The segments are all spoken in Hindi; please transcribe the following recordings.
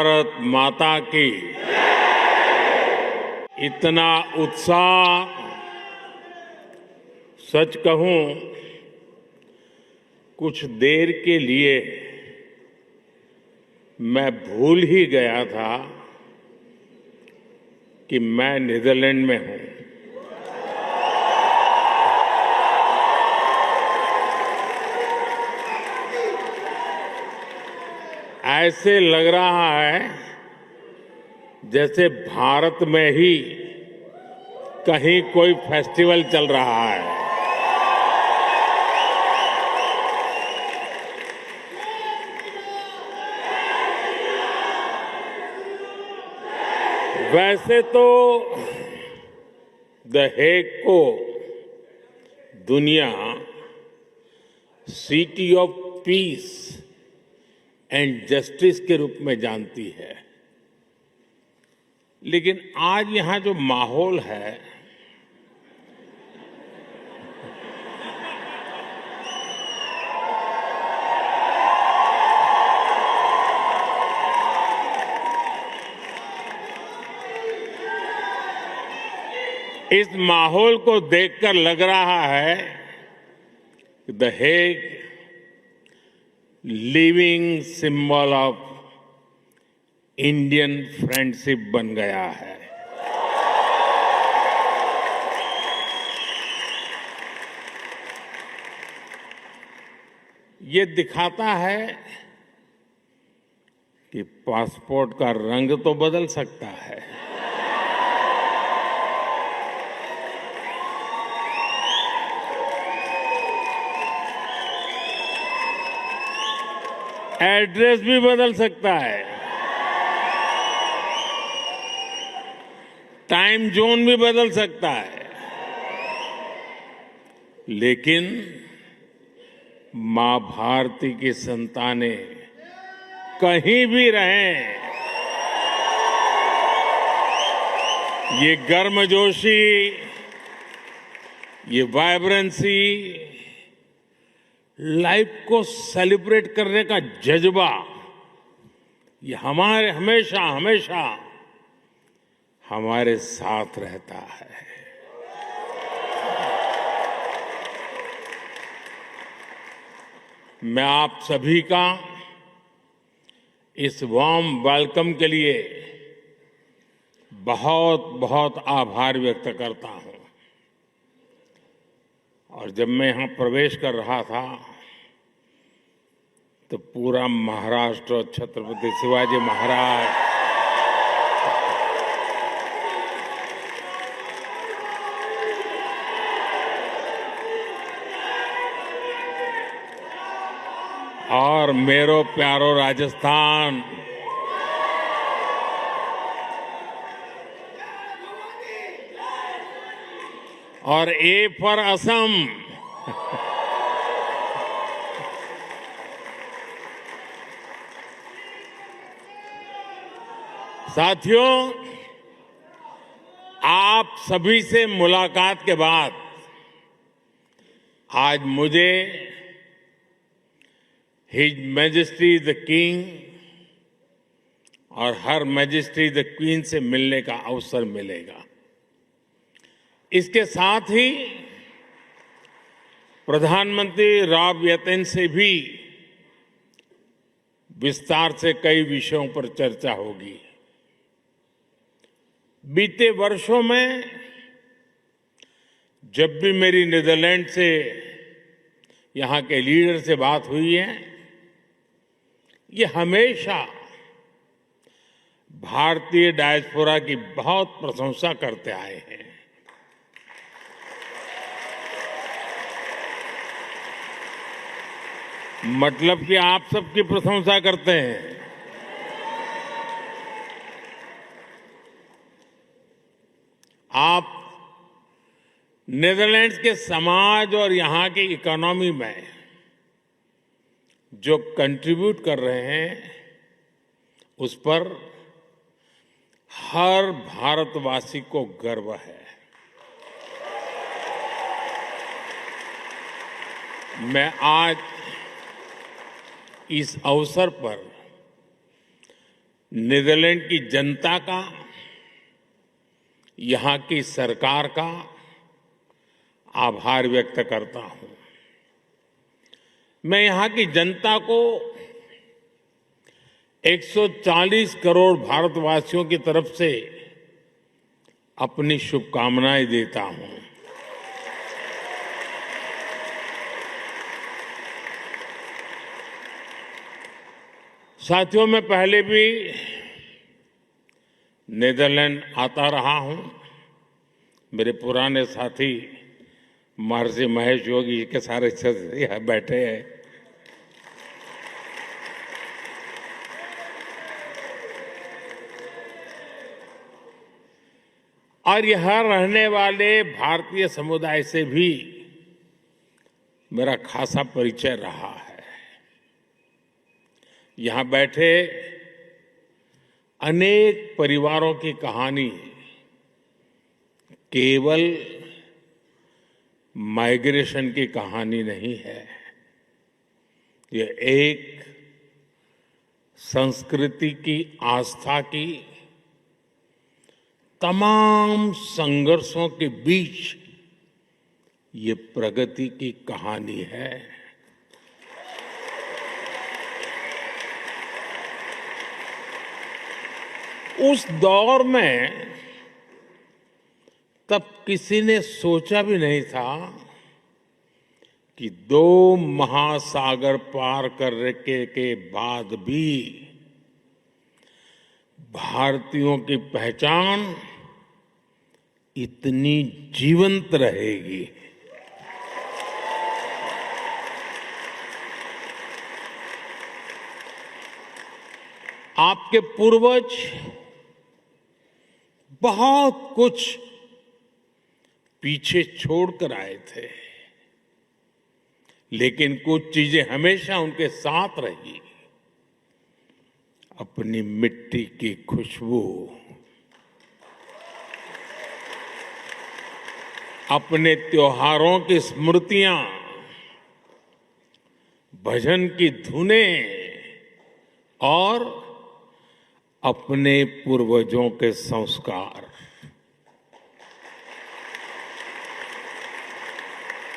भारत माता की। इतना उत्साह, सच कहूं कुछ देर के लिए मैं भूल ही गया था कि मैं नीदरलैंड में हूं। ऐसे लग रहा है जैसे भारत में ही कहीं कोई फेस्टिवल चल रहा है। वैसे तो द हेग को दुनिया city of peace and justice के रूप में जानती है, लेकिन आज यहां जो माहौल है इस माहौल को देखकर लग रहा है कि the Hague living symbol of Indian friendship बन गया है। ये दिखाता है कि पासपोर्ट का रंग तो बदल सकता है, एड्रेस भी बदल सकता है, टाइम जोन भी बदल सकता है, लेकिन मां भारती की संतानें कहीं भी रहें, ये गर्मजोशी, ये वाइब्रेंसी, लाइफ को सेलिब्रेट करने का जज्बा, ये हमारे हमेशा हमेशा हमारे साथ रहता है। मैं आप सभी का इस वार्म वेलकम के लिए बहुत बहुत आभार व्यक्त करता हूं। और जब मैं यहां प्रवेश कर रहा था तो पूरा महाराष्ट्र, छत्रपति शिवाजी महाराज, और मेरो प्यारो राजस्थान, और ए फॉर असम, साथियों, आप सभी से मुलाकात के बाद आज मुझे हिज मैजेस्टी द किंग और हर मैजेस्टी द क्वीन से मिलने का अवसर मिलेगा। इसके साथ ही प्रधानमंत्री रॉब येतेन से भी विस्तार से कई विषयों पर चर्चा होगी। बीते वर्षों में जब भी मेरी नीदरलैंड से, यहां के लीडर से बात हुई है, ये हमेशा भारतीय डायस्पोरा की बहुत प्रशंसा करते आए हैं। मतलब कि आप सबकी प्रशंसा करते हैं। आप नीदरलैंड्स के समाज और यहां की इकोनॉमी में जो कंट्रीब्यूट कर रहे हैं, उस पर हर भारतवासी को गर्व है। मैं आज इस अवसर पर नीदरलैंड की जनता का, यहां की सरकार का आभार व्यक्त करता हूं। मैं यहां की जनता को 140 करोड़ भारतवासियों की तरफ से अपनी शुभकामनाएं देता हूं। साथियों, मैं पहले भी नीदरलैंड आता रहा हूं। मेरे पुराने साथी महर्षि महेश योगी के सारे सदस्य यहां बैठे हैं। और यहां रहने वाले भारतीय समुदाय से भी मेरा खासा परिचय रहा है। यहां बैठे अनेक परिवारों की कहानी केवल माइग्रेशन की कहानी नहीं है। ये एक संस्कृति की, आस्था की, तमाम संघर्षों के बीच ये प्रगति की कहानी है। उस दौर में तब किसी ने सोचा भी नहीं था कि 2 महासागर पार करने के बाद भी भारतीयों की पहचान इतनी जीवंत रहेगी। आपके पूर्वज बहुत कुछ पीछे छोड़कर आए थे, लेकिन कुछ चीजें हमेशा उनके साथ रही। अपनी मिट्टी की खुशबू, अपने त्योहारों की स्मृतियां, भजन की धुनें और अपने पूर्वजों के संस्कार।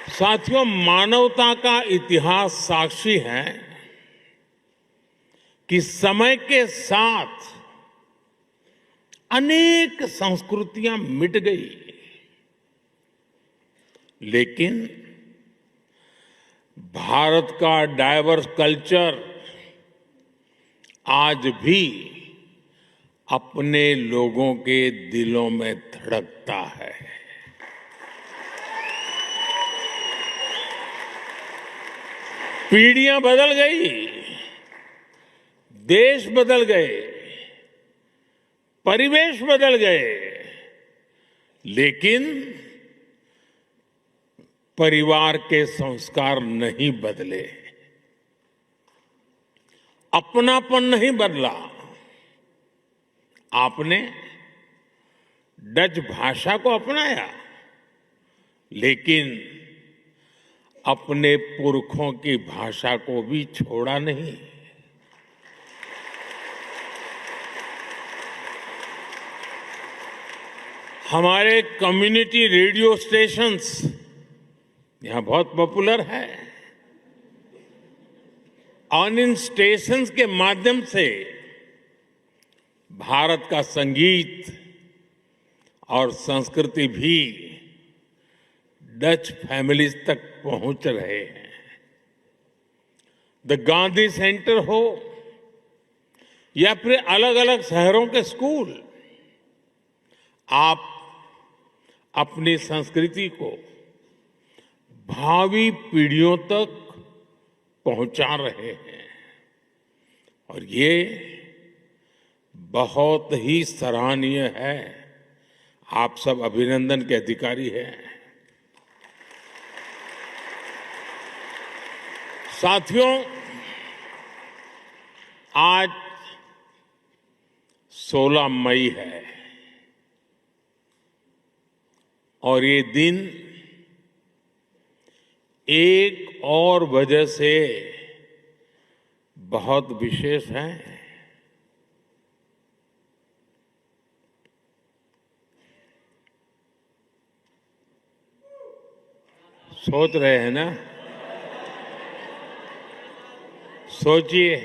साथियों, मानवता का इतिहास साक्षी है कि समय के साथ अनेक संस्कृतियां मिट गई, लेकिन भारत का डाइवर्स कल्चर आज भी अपने लोगों के दिलों में धड़कता है। पीढ़ियां बदल गई, देश बदल गए, परिवेश बदल गए, लेकिन परिवार के संस्कार नहीं बदले, अपनापन नहीं बदला। आपने डच भाषा को अपनाया, लेकिन अपने पुरखों की भाषा को भी छोड़ा नहीं। हमारे कम्युनिटी रेडियो स्टेशंस यहां बहुत पॉपुलर है और इन स्टेशंस के माध्यम से भारत का संगीत और संस्कृति भी डच फैमिलीज तक पहुंच रहे हैं। द गांधी सेंटर हो या फिर अलग अलग शहरों के स्कूल, आप अपनी संस्कृति को भावी पीढ़ियों तक पहुंचा रहे हैं और ये बहुत ही सराहनीय है। आप सब अभिनंदन के अधिकारी हैं। साथियों, आज 16 मई है और ये दिन एक और वजह से बहुत विशेष है। सोच रहे हैं ना? सोचिए,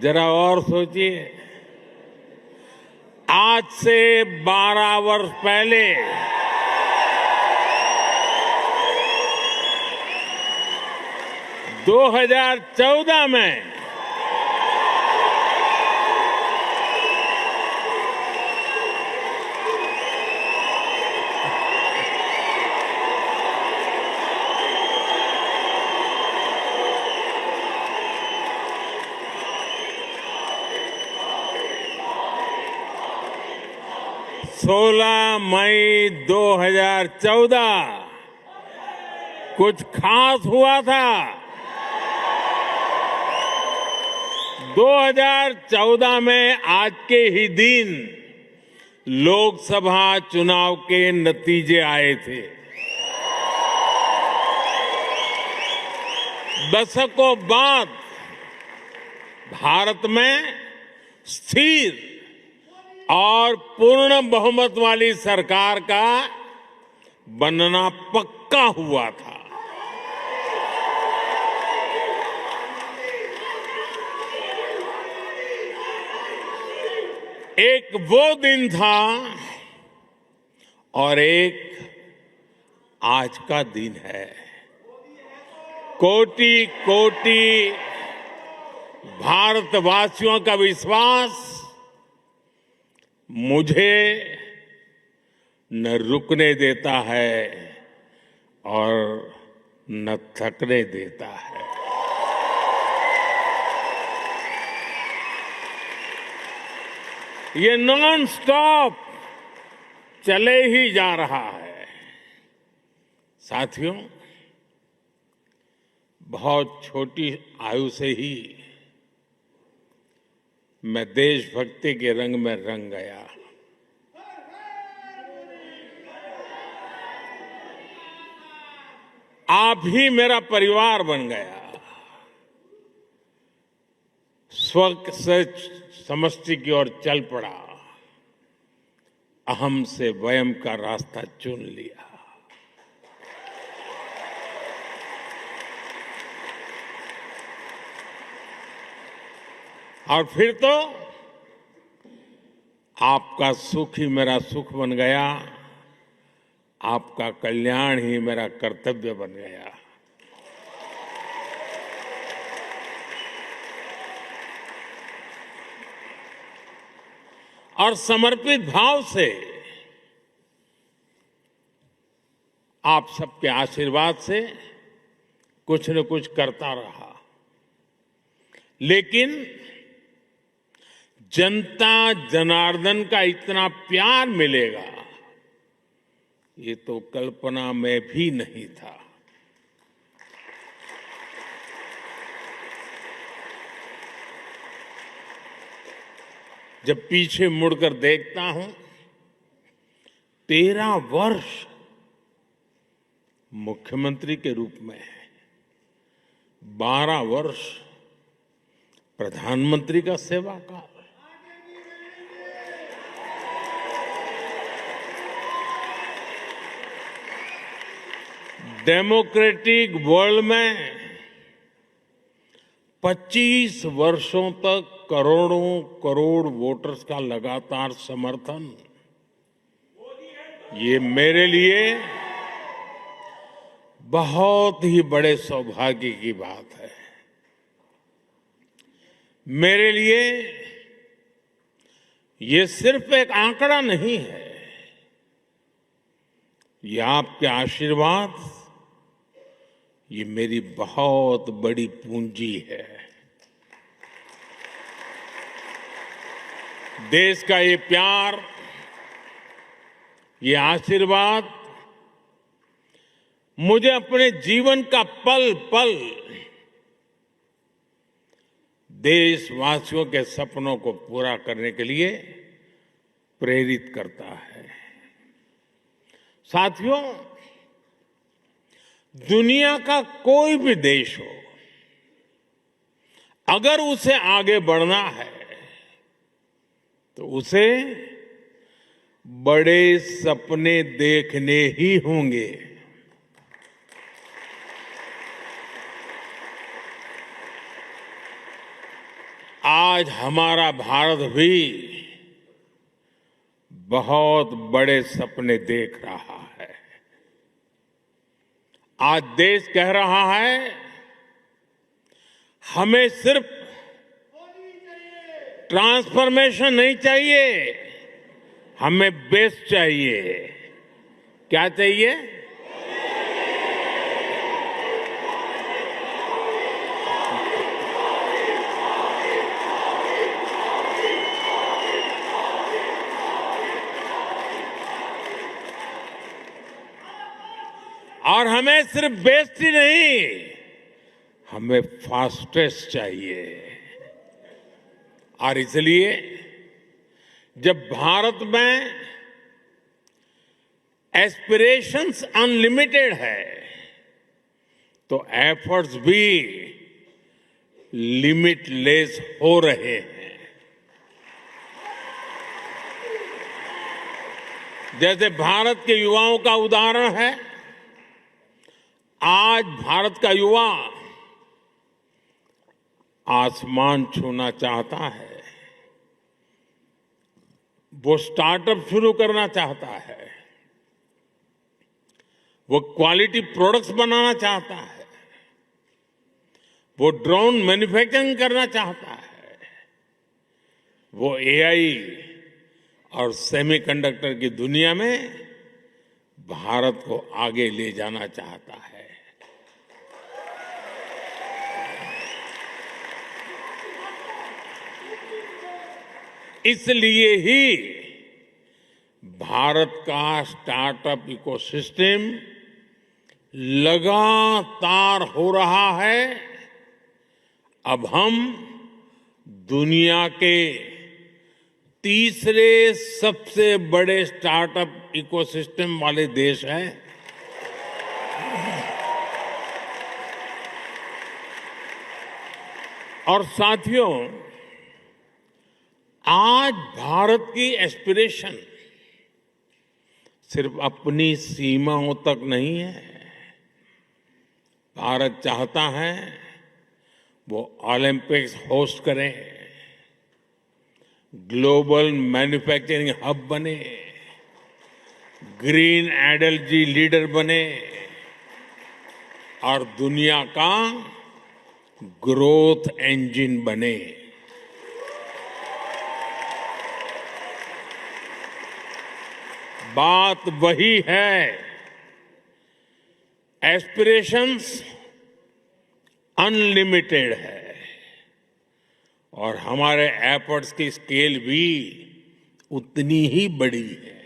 जरा और सोचिए। आज से 12 वर्ष पहले 2014 में सोलह मई 2014 कुछ खास हुआ था। 2014 में आज के ही दिन लोकसभा चुनाव के नतीजे आए थे। दशकों बाद भारत में स्थिर और पूर्ण बहुमत वाली सरकार का बनना पक्का हुआ था। एक वो दिन था और एक आज का दिन है। कोटि कोटि भारतवासियों का विश्वास मुझे न रुकने देता है और न थकने देता है। ये नॉन स्टॉप चले ही जा रहा है। साथियों, बहुत छोटी आयु से ही मैं देशभक्ति के रंग में रंग गया। आप ही मेरा परिवार बन गया। स्व से समष्टि की ओर चल पड़ा। अहम से वयम का रास्ता चुन लिया। और फिर तो आपका सुख ही मेरा सुख बन गया। आपका कल्याण ही मेरा कर्तव्य बन गया। और समर्पित भाव से आप सबके आशीर्वाद से कुछ न कुछ करता रहा। लेकिन जनता जनार्दन का इतना प्यार मिलेगा, ये तो कल्पना में भी नहीं था। जब पीछे मुड़कर देखता हूं, 13 वर्ष मुख्यमंत्री के रूप में, 12 वर्ष प्रधानमंत्री का सेवा काल, डेमोक्रेटिक वर्ल्ड में 25 वर्षों तक करोड़ों करोड़ वोटर्स का लगातार समर्थन, ये मेरे लिए बहुत ही बड़े सौभाग्य की बात है। मेरे लिए ये सिर्फ एक आंकड़ा नहीं है, ये आपके आशीर्वाद, ये मेरी बहुत बड़ी पूंजी है। देश का ये प्यार, ये आशीर्वाद मुझे अपने जीवन का पल पल देशवासियों के सपनों को पूरा करने के लिए प्रेरित करता है। साथियों, दुनिया का कोई भी देश हो, अगर उसे आगे बढ़ना है तो उसे बड़े सपने देखने ही होंगे। आज हमारा भारत भी बहुत बड़े सपने देख रहा है। आज देश कह रहा है, हमें सिर्फ ट्रांसफॉर्मेशन नहीं चाहिए, हमें बेस चाहिए। क्या चाहिए? और हमें सिर्फ बेस्ट ही नहीं, हमें फास्टेस्ट चाहिए। और इसलिए जब भारत में एस्पिरेशंस अनलिमिटेड है, तो एफर्ट्स भी लिमिटलेस हो रहे हैं। जैसे भारत के युवाओं का उदाहरण है, आज भारत का युवा आसमान छूना चाहता है, वो स्टार्टअप शुरू करना चाहता है, वो क्वालिटी प्रोडक्ट्स बनाना चाहता है, वो ड्रोन मैन्युफैक्चरिंग करना चाहता है, वो एआई और सेमीकंडक्टर की दुनिया में भारत को आगे ले जाना चाहता है। इसलिए ही भारत का स्टार्टअप इकोसिस्टम लगातार हो रहा है। अब हम दुनिया के तीसरे सबसे बड़े स्टार्टअप इकोसिस्टम वाले देश हैं। और साथियों, आज भारत की एस्पिरेशन सिर्फ अपनी सीमाओं तक नहीं है। भारत चाहता है वो ओलंपिक्स होस्ट करे, ग्लोबल मैन्युफैक्चरिंग हब बने, ग्रीन एनर्जी लीडर बने और दुनिया का ग्रोथ इंजन बने। बात वही है, एस्पिरेशंस अनलिमिटेड है और हमारे एफर्ट्स की स्केल भी उतनी ही बड़ी है।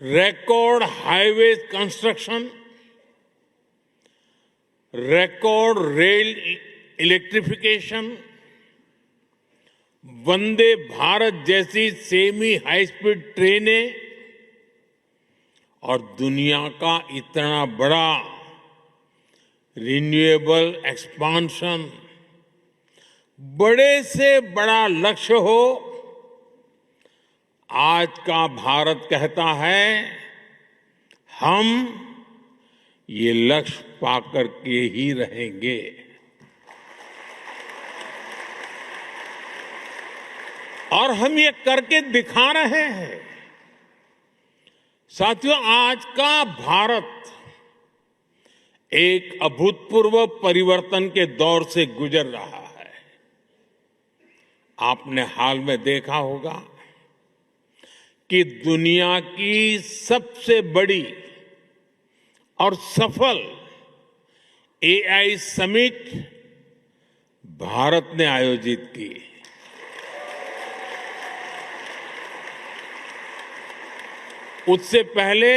Record highway construction, record rail electrification, Vande Bharat जैसी सेमी हाई स्पीड ट्रेनें और दुनिया का इतना बड़ा रिन्यूएबल एक्सपांशन, बड़े से बड़ा लक्ष्य हो, आज का भारत कहता है हम ये लक्ष्य पाकर के ही रहेंगे। और हम ये करके दिखा रहे हैं। साथियों, आज का भारत एक अभूतपूर्व परिवर्तन के दौर से गुजर रहा है। आपने हाल में देखा होगा कि दुनिया की सबसे बड़ी और सफल एआई समिट भारत ने आयोजित की। उससे पहले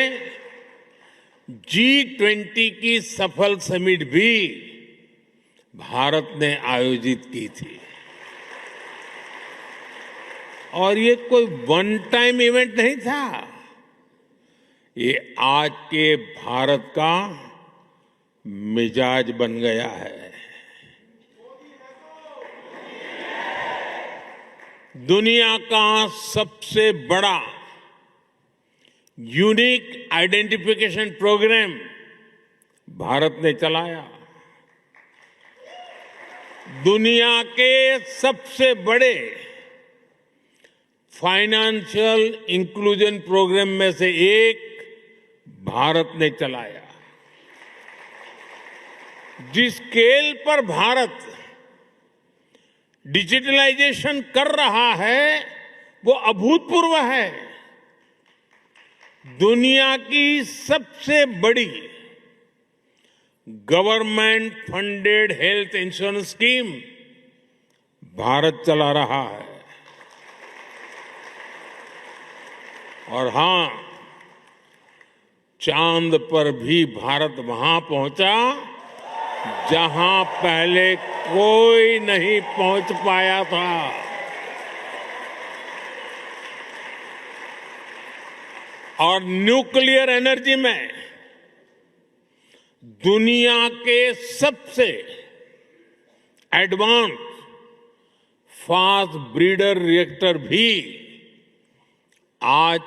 G20 की सफल समिट भी भारत ने आयोजित की थी। और ये कोई वन टाइम इवेंट नहीं था, ये आज के भारत का मिजाज बन गया है। दुनिया का सबसे बड़ा यूनिक आइडेंटिफिकेशन प्रोग्राम भारत ने चलाया। दुनिया के सबसे बड़े फाइनेंशियल इंक्लूजन प्रोग्राम में से एक भारत ने चलाया। जिस स्केल पर भारत डिजिटलाइजेशन कर रहा है वो अभूतपूर्व है। दुनिया की सबसे बड़ी government funded health insurance scheme Bharat चला रहा है। और हां, चांद पर भी भारत वहां पहुंचा जहां पहले कोई नहीं पहुंच पाया था। और न्यूक्लियर एनर्जी में दुनिया के सबसे एडवांस फास्ट ब्रीडर रिएक्टर भी आज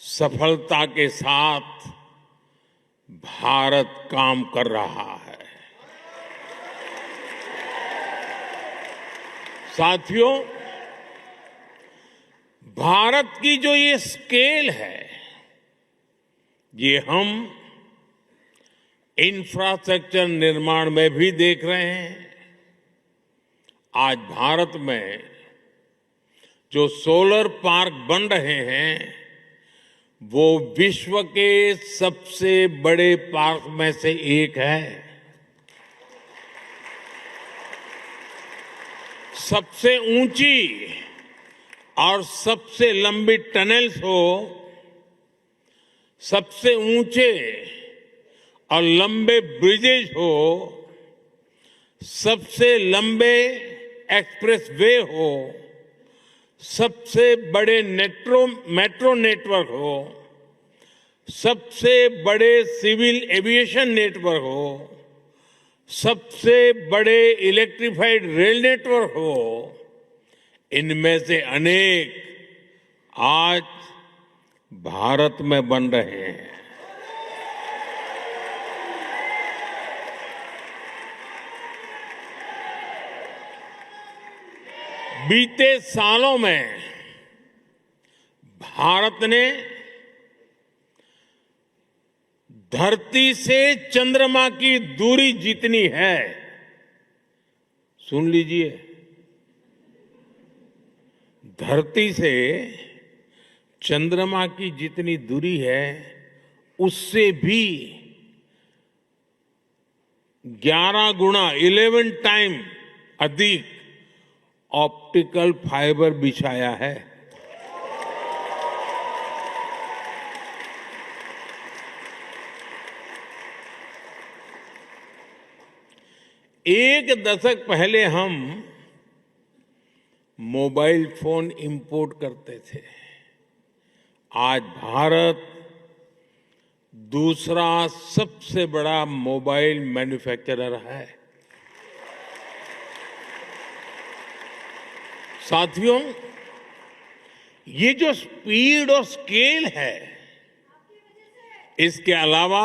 सफलता के साथ भारत काम कर रहा है। साथियों, भारत की जो ये स्केल है, ये हम इंफ्रास्ट्रक्चर निर्माण में भी देख रहे हैं। आज भारत में जो सोलर पार्क बन रहे हैं वो विश्व के सबसे बड़े पार्क में से एक है। सबसे ऊंची और सबसे लंबी टनल्स हो, सबसे ऊंचे और लंबे ब्रिजेज हो, सबसे लंबे एक्सप्रेस वे हो, सबसे बड़े मेट्रो नेटवर्क हो, सबसे बड़े सिविल एविएशन नेटवर्क हो, सबसे बड़े इलेक्ट्रिफाइड रेल नेटवर्क हो, इनमें से अनेक आज भारत में बन रहे हैं। बीते सालों में भारत ने धरती से चंद्रमा की दूरी जितनी है, सुन लीजिए, धरती से चंद्रमा की जितनी दूरी है उससे भी 11 गुना 11 टाइम अधिक ऑप्टिकल फाइबर बिछाया है। एक दशक पहले हम मोबाइल फोन इंपोर्ट करते थे। आज भारत दूसरा सबसे बड़ा मोबाइल मैन्युफैक्चरर है। साथियों, ये जो स्पीड और स्केल है, इसके अलावा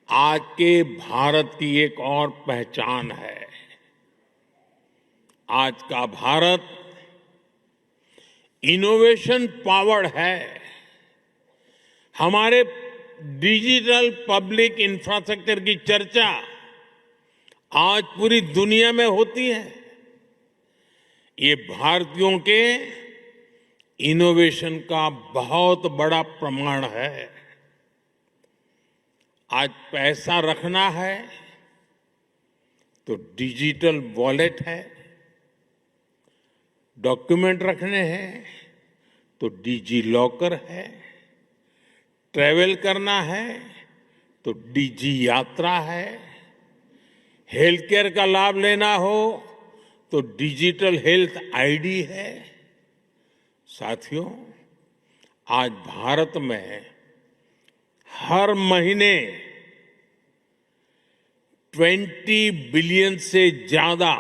आज के भारत की एक और पहचान है। आज का भारत इनोवेशन पावर्ड है। हमारे डिजिटल पब्लिक इंफ्रास्ट्रक्चर की चर्चा आज पूरी दुनिया में होती है। ये भारतीयों के इनोवेशन का बहुत बड़ा प्रमाण है। आज पैसा रखना है तो डिजिटल वॉलेट है, डॉक्यूमेंट रखने हैं तो डिजी लॉकर है, ट्रैवल करना है तो डिजी यात्रा है, हेल्थ केयर का लाभ लेना हो तो डिजिटल हेल्थ आईडी है। साथियों, आज भारत में हर महीने 20 बिलियन से ज्यादा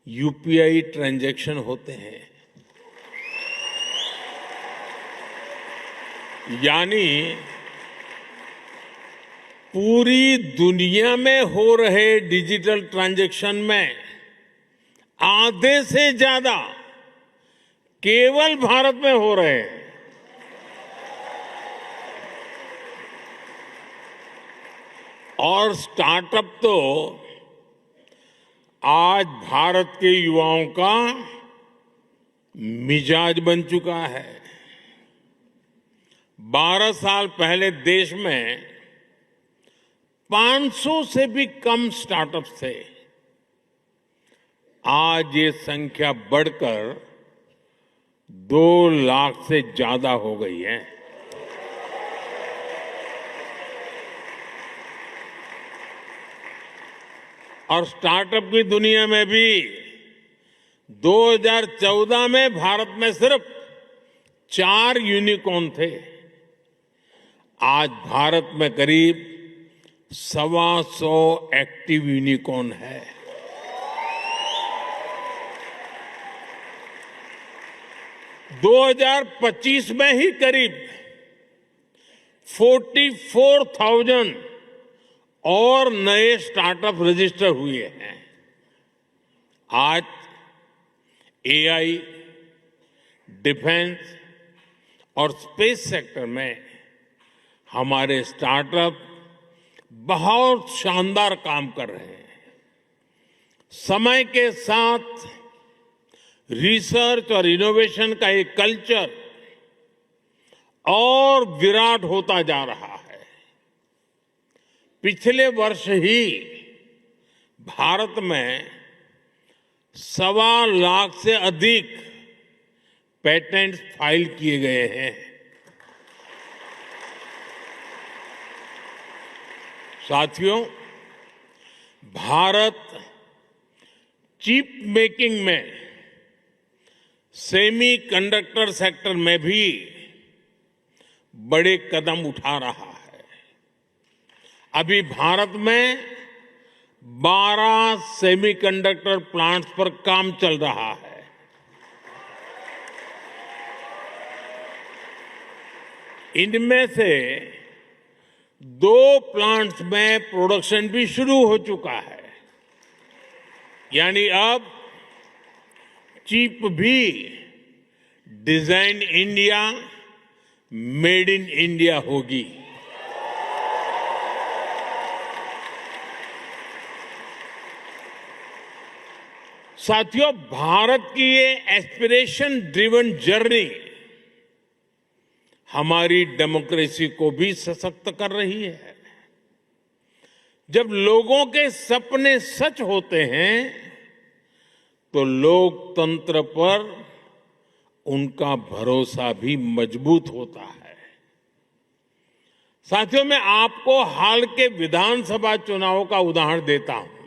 यूपीआई ट्रांजैक्शन होते हैं। यानी पूरी दुनिया में हो रहे डिजिटल ट्रांजैक्शन में आधे से ज्यादा केवल भारत में हो रहे हैं। और स्टार्टअप तो आज भारत के युवाओं का मिजाज बन चुका है। 12 साल पहले देश में 500 से भी कम स्टार्टअप्स थे। आज ये संख्या बढ़कर 2 लाख से ज्यादा हो गई है। और स्टार्टअप की दुनिया में भी 2014 में भारत में सिर्फ 4 यूनिकॉर्न थे। आज भारत में करीब 125 एक्टिव यूनिकॉर्न है। दो 2025 में ही करीब 44,000 और नए स्टार्टअप रजिस्टर हुए हैं। आज एआई, डिफेंस और स्पेस सेक्टर में हमारे स्टार्टअप बहुत शानदार काम कर रहे हैं। समय के साथ रिसर्च और इनोवेशन का एक कल्चर और विराट होता जा रहा है। पिछले वर्ष ही भारत में 1.25 लाख से अधिक पेटेंट्स फाइल किए गए हैं। साथियों, भारत चिप मेकिंग में, सेमी कंडक्टर सेक्टर में भी बड़े कदम उठा रहा है। अभी भारत में 12 सेमीकंडक्टर प्लांट्स पर काम चल रहा है। इनमें से 2 प्लांट्स में प्रोडक्शन भी शुरू हो चुका है। यानी अब चिप भी design India, made in India होगी। साथियों, भारत की ये एस्पिरेशन ड्रिवन जर्नी हमारी डेमोक्रेसी को भी सशक्त कर रही है। जब लोगों के सपने सच होते हैं तो लोकतंत्र पर उनका भरोसा भी मजबूत होता है। साथियों, मैं आपको हाल के विधानसभा चुनाव का उदाहरण देता हूं।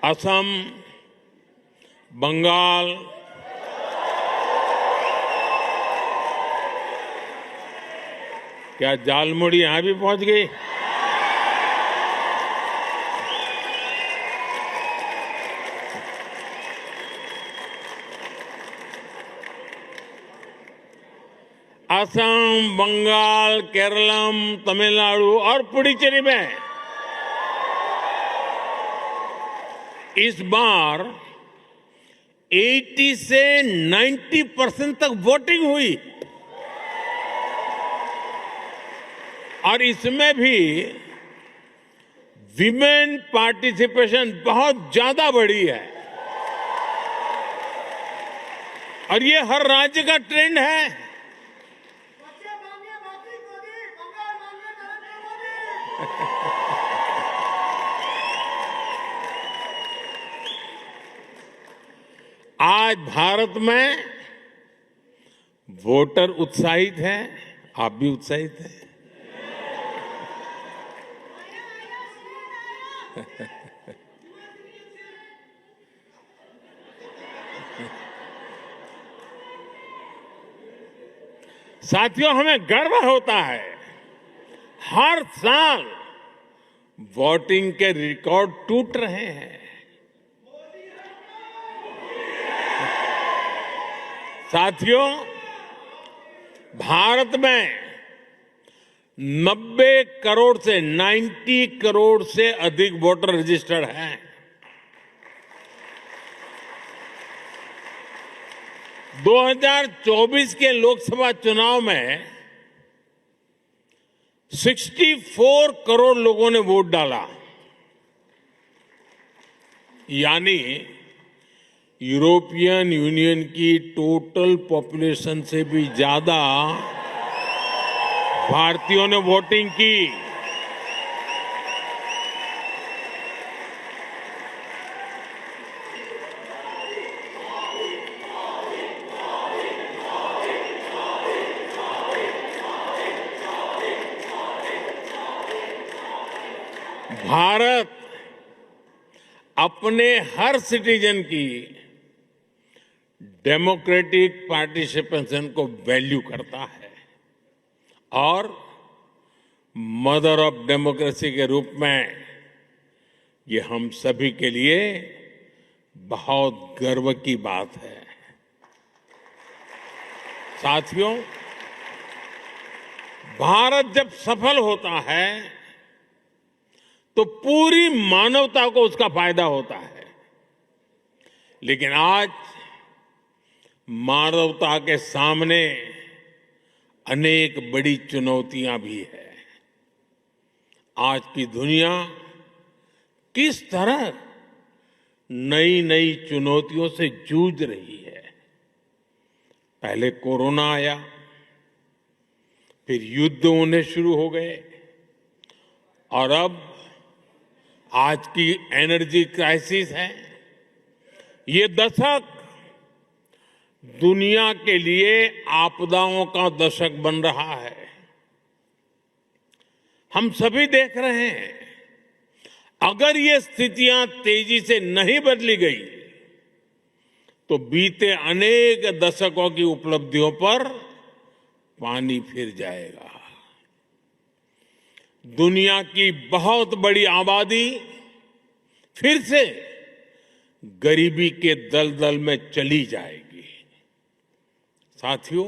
असम, बंगाल, क्या झालमुड़ी यहां भी पहुंच गई? असम, बंगाल, केरलम, तमिलनाडु और पुडुचेरी में इस बार 80 से 90% तक वोटिंग हुई। और इसमें भी विमेन पार्टिसिपेशन बहुत ज्यादा बढ़ी है। और ये हर राज्य का ट्रेंड है। आज भारत में वोटर उत्साहित हैं, आप भी उत्साहित हैं। साथियों, हमें गर्व होता है हर साल वोटिंग के रिकॉर्ड टूट रहे हैं। साथियों, भारत में 90 करोड़ से 90 करोड़ से अधिक वोटर रजिस्टर्ड हैं। 2024 के लोकसभा चुनाव में 64 करोड़ लोगों ने वोट डाला, यानी यूरोपियन यूनियन की टोटल पॉपुलेशन से भी ज्यादा भारतीयों ने वोटिंग की। भारत अपने हर सिटीजन की डेमोक्रेटिक पार्टिसिपेशन को वैल्यू करता है और मदर ऑफ डेमोक्रेसी के रूप में ये हम सभी के लिए बहुत गर्व की बात है। साथियों, भारत जब सफल होता है तो पूरी मानवता को उसका फायदा होता है, लेकिन आज मानवता के सामने अनेक बड़ी चुनौतियां भी है। आज की दुनिया किस तरह नई नई चुनौतियों से जूझ रही है। पहले कोरोना आया, फिर युद्ध होने शुरू हो गए और अब आज की एनर्जी क्राइसिस है। ये दशक दुनिया के लिए आपदाओं का दशक बन रहा है। हम सभी देख रहे हैं, अगर ये स्थितियां तेजी से नहीं बदली गई तो बीते अनेक दशकों की उपलब्धियों पर पानी फिर जाएगा। दुनिया की बहुत बड़ी आबादी फिर से गरीबी के दलदल में चली जाएगी। साथियों,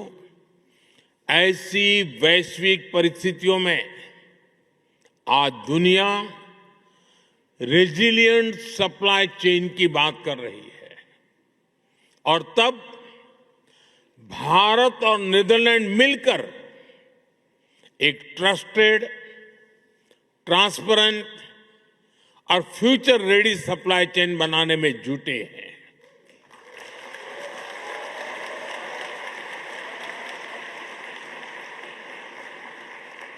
ऐसी वैश्विक परिस्थितियों में आज दुनिया रेजिलिएंट सप्लाई चेन की बात कर रही है और तब भारत और नीदरलैंड मिलकर एक ट्रस्टेड, ट्रांसपेरेंट और फ्यूचर रेडी सप्लाई चेन बनाने में जुटे हैं।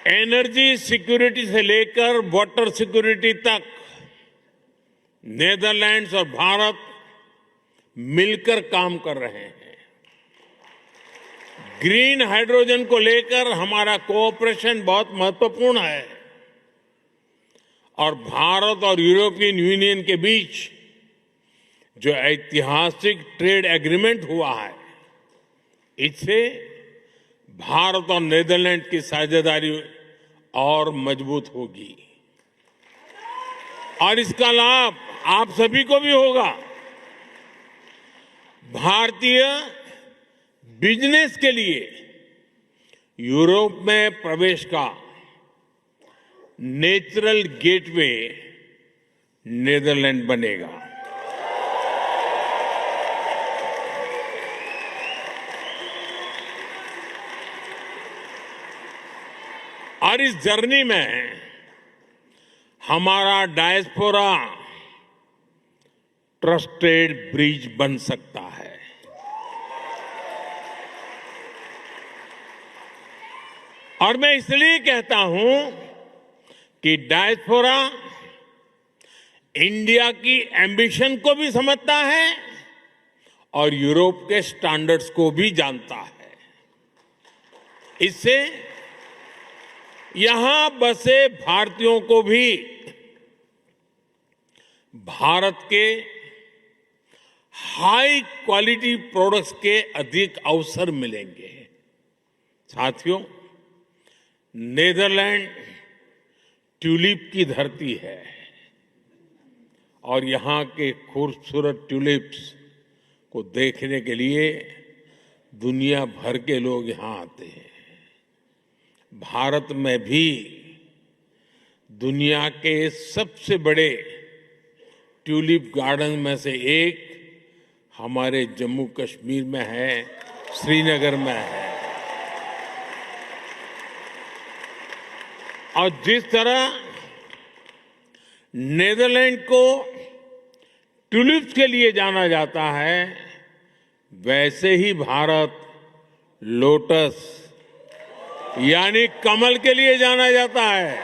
एनर्जी सिक्योरिटी से लेकर वाटर सिक्योरिटी तक नीदरलैंड्स और भारत मिलकर काम कर रहे हैं। ग्रीन हाइड्रोजन को लेकर हमारा कोऑपरेशन बहुत महत्वपूर्ण है और भारत और यूरोपियन यूनियन के बीच जो ऐतिहासिक ट्रेड एग्रीमेंट हुआ है, इससे भारत और नीदरलैंड की साझेदारी और मजबूत होगी और इसका लाभ आप सभी को भी होगा। भारतीय बिजनेस के लिए यूरोप में प्रवेश का नेचुरल गेटवे नीदरलैंड बनेगा। और इस जर्नी में हमारा डायस्पोरा ट्रस्टेड ब्रिज बन सकता है। और मैं इसलिए कहता हूं कि डायस्पोरा इंडिया की एम्बिशन को भी समझता है और यूरोप के स्टैंडर्ड्स को भी जानता है। इससे यहां बसे भारतीयों को भी भारत के हाई क्वालिटी प्रोडक्ट्स के अधिक अवसर मिलेंगे। साथियों, नीदरलैंड ट्यूलिप की धरती है और यहां के खूबसूरत ट्यूलिप्स को देखने के लिए दुनिया भर के लोग यहां आते हैं। भारत में भी दुनिया के सबसे बड़े ट्यूलिप गार्डन में से एक हमारे जम्मू कश्मीर में है, श्रीनगर में है। और जिस तरह नीदरलैंड को ट्यूलिप्स के लिए जाना जाता है, वैसे ही भारत लोटस यानी कमल के लिए जाना जाता है।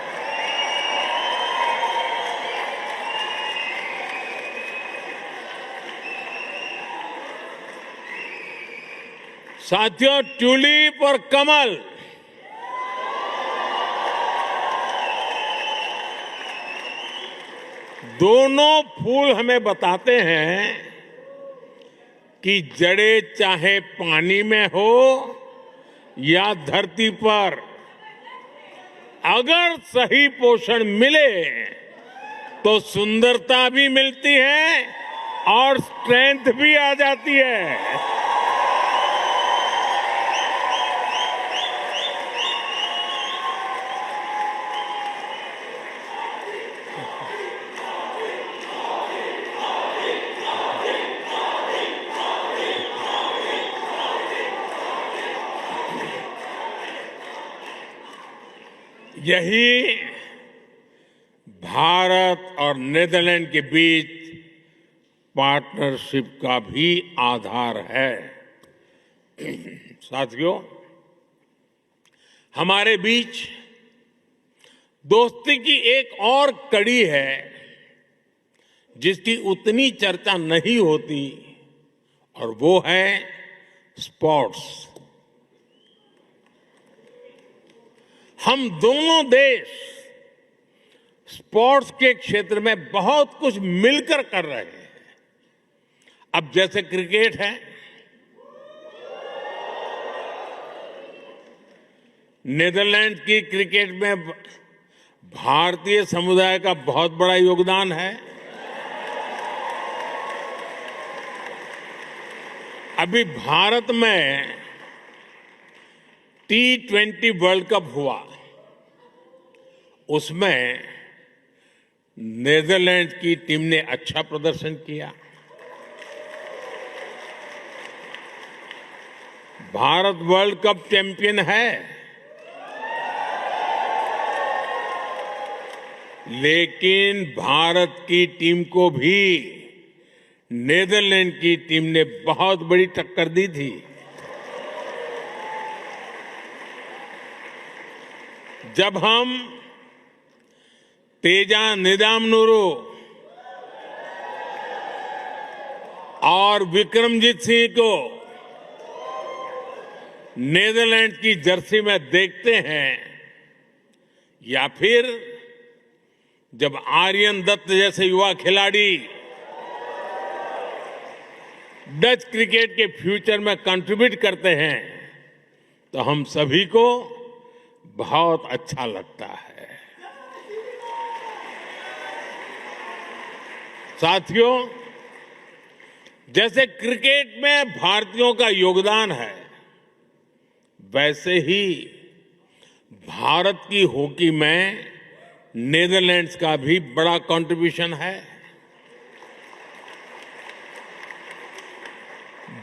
साथियों, ट्यूलिप और कमल दोनों फूल हमें बताते हैं कि जड़ें चाहे पानी में हो या धरती पर, अगर सही पोषण मिले तो सुंदरता भी मिलती है और स्ट्रेंथ भी आ जाती है। यही भारत और नीदरलैंड के बीच पार्टनरशिप का भी आधार है। साथियों, हमारे बीच दोस्ती की एक और कड़ी है जिसकी उतनी चर्चा नहीं होती, और वो है स्पोर्ट्स। हम दोनों देश स्पोर्ट्स के क्षेत्र में बहुत कुछ मिलकर कर रहे हैं। अब जैसे क्रिकेट है, नीदरलैंड की क्रिकेट में भारतीय समुदाय का बहुत बड़ा योगदान है। अभी भारत में T20 वर्ल्ड कप हुआ, उसमें नीदरलैंड की टीम ने अच्छा प्रदर्शन किया। भारत वर्ल्ड कप चैंपियन है, लेकिन भारत की टीम को भी नीदरलैंड की टीम ने बहुत बड़ी टक्कर दी थी। जब हम तेजा निदामनुरू और विक्रमजीत सिंह को नीदरलैंड की जर्सी में देखते हैं, या फिर जब आर्यन दत्त जैसे युवा खिलाड़ी डच क्रिकेट के फ्यूचर में कंट्रीब्यूट करते हैं, तो हम सभी को बहुत अच्छा लगता है। साथियों, जैसे क्रिकेट में भारतीयों का योगदान है, वैसे ही भारत की हॉकी में नीदरलैंड्स का भी बड़ा कंट्रीब्यूशन है।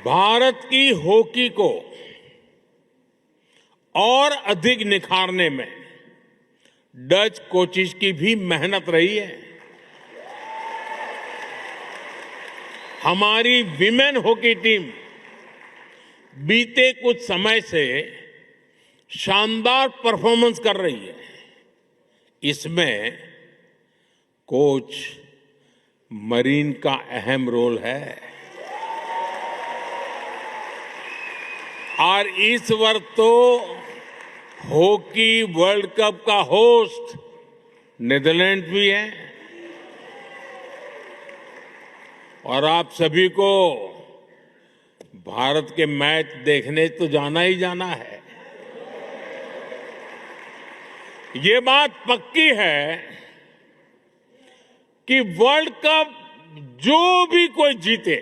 भारत की हॉकी को और अधिक निखारने में डच कोचिज की भी मेहनत रही है। हमारी विमेन हॉकी टीम बीते कुछ समय से शानदार परफॉर्मेंस कर रही है। इसमें कोच मरीन का अहम रोल है, और इस वर्ष तो हॉकी वर्ल्ड कप का होस्ट नीदरलैंड भी है। और आप सभी को भारत के मैच देखने तो जाना ही जाना है। ये बात पक्की है कि वर्ल्ड कप जो भी कोई जीते,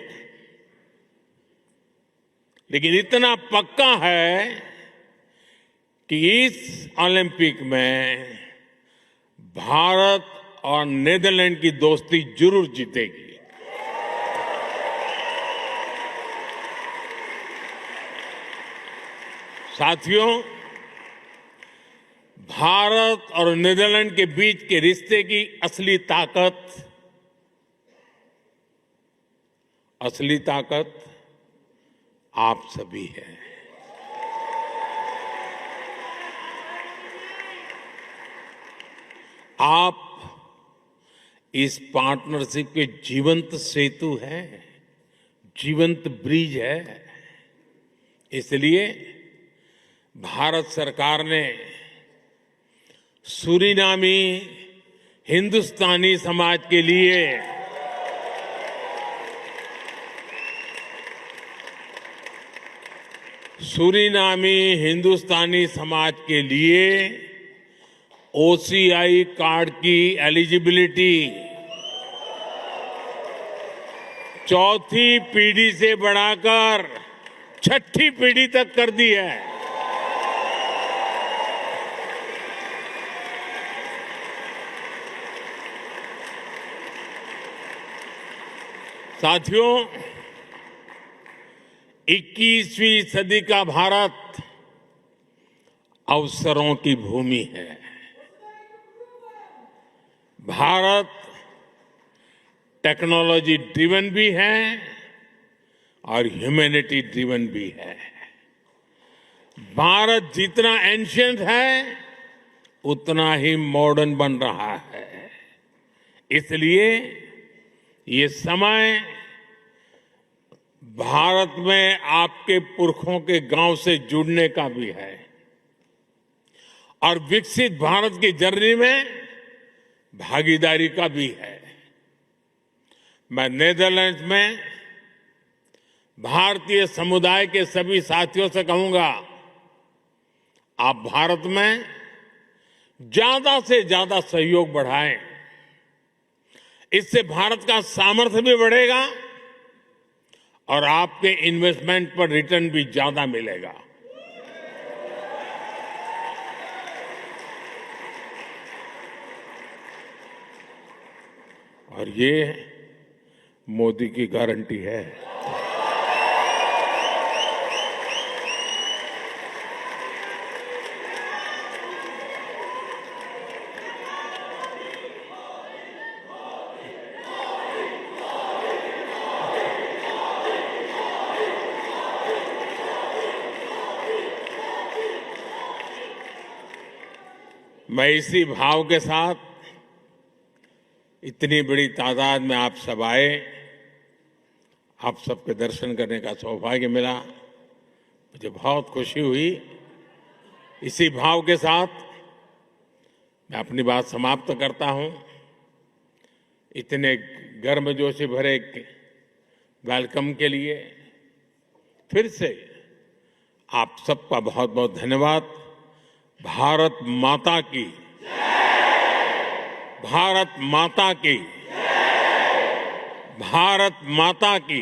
लेकिन इतना पक्का है कि इस ओलंपिक में भारत और नीदरलैंड की दोस्ती जरूर जीतेगी। साथियों, भारत और नीदरलैंड के बीच के रिश्ते की असली ताकत आप सभी हैं। आप इस पार्टनरशिप के जीवंत सेतु हैं, जीवंत ब्रिज है। इसलिए भारत सरकार ने सूरीनामी हिंदुस्तानी समाज के लिए OCI कार्ड की एलिजिबिलिटी चौथी पीढ़ी से बढ़ाकर छठी पीढ़ी तक कर दी है। साथियों, 21वीं सदी का भारत अवसरों की भूमि है। भारत टेक्नोलॉजी ड्रिवन भी है और ह्यूमैनिटी ड्रिवन भी है। भारत जितना एंशिएंट है उतना ही मॉडर्न बन रहा है। इसलिए ये समय भारत में आपके पुरखों के गांव से जुड़ने का भी है और विकसित भारत की जर्नी में भागीदारी का भी है। मैं नीदरलैंड्स में भारतीय समुदाय के सभी साथियों से कहूंगा, आप भारत में ज्यादा से ज्यादा सहयोग बढ़ाएं। इससे भारत का सामर्थ्य भी बढ़ेगा और आपके इन्वेस्टमेंट पर रिटर्न भी ज्यादा मिलेगा। और ये मोदी की गारंटी है। मैं इसी भाव के साथ इतनी बड़ी तादाद में आप सब आए, आप सबके दर्शन करने का सौभाग्य मिला, मुझे बहुत खुशी हुई। इसी भाव के साथ मैं अपनी बात समाप्त करता हूं। इतने गर्मजोशी भरे वेलकम के लिए फिर से आप सबका बहुत बहुत धन्यवाद। भारत माता की, भारत माता की, भारत माता की।